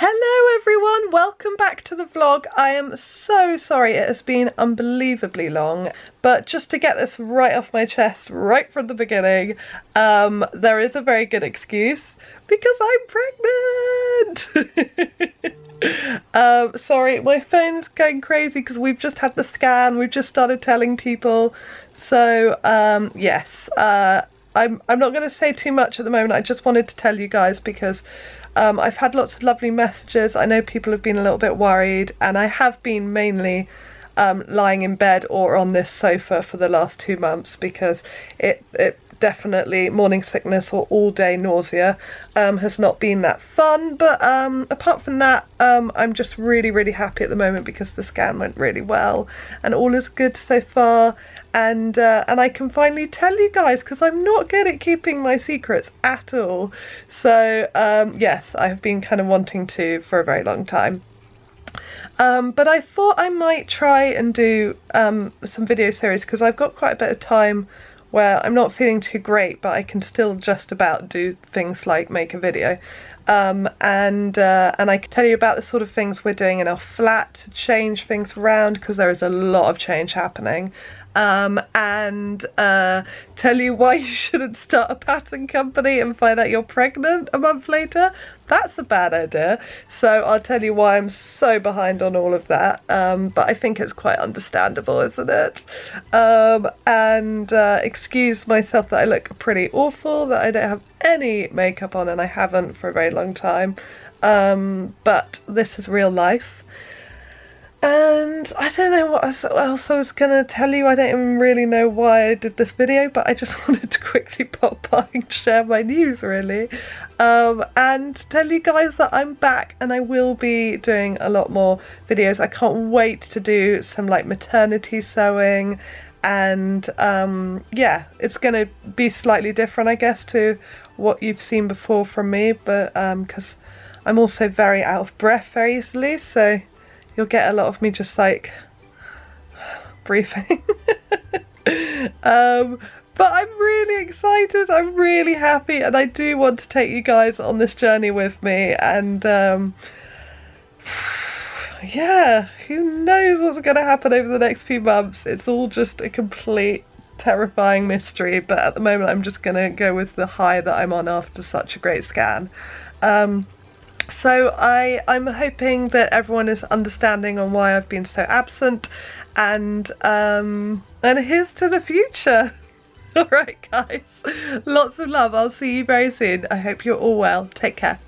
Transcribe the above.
Hello everyone, welcome back to the vlog. I am so sorry it has been unbelievably long, but just to get this right off my chest right from the beginning, there is a very good excuse because I'm pregnant! Sorry, my phone's going crazy because we've just had the scan, we've just started telling people, so yes, I'm not going to say too much at the moment. I just wanted to tell you guys because I've had lots of lovely messages. I know people have been a little bit worried, and I have been mainly lying in bed or on this sofa for the last 2 months because it definitely, morning sickness or all day nausea has not been that fun, but apart from that, I'm just really happy at the moment because the scan went really well and all is good so far. And I can finally tell you guys because I'm not good at keeping my secrets at all. So yes, I have been kind of wanting to for a very long time. But I thought I might try and do some video series because I've got quite a bit of time where I'm not feeling too great, but I can still just about do things like make a video. And I can tell you about the sort of things we're doing in our flat to change things around because there is a lot of change happening. And tell you why you shouldn't start a pattern company and find out you're pregnant a month later. That's a bad idea. So I'll tell you why I'm so behind on all of that, but I think it's quite understandable, isn't it? And excuse myself that I look pretty awful, that I don't have any makeup on, and I haven't for a very long time, but this is real life. And I don't know what else I was going to tell you. I don't even really know why I did this video, but I just wanted to quickly pop by and share my news, really. And tell you guys that I'm back and I will be doing a lot more videos. I can't wait to do some like maternity sewing, and yeah, it's going to be slightly different, I guess, to what you've seen before from me, but because I'm also very out of breath very easily, so you'll get a lot of me just like breathing. But I'm really excited, I'm really happy, and I do want to take you guys on this journey with me, and yeah, who knows what's going to happen over the next few months. It's all just a complete terrifying mystery, but at the moment I'm just going to go with the high that I'm on after such a great scan. So I'm hoping that everyone is understanding on why I've been so absent, and here's to the future. Alright guys, lots of love. I'll see you very soon. I hope you're all well. Take care.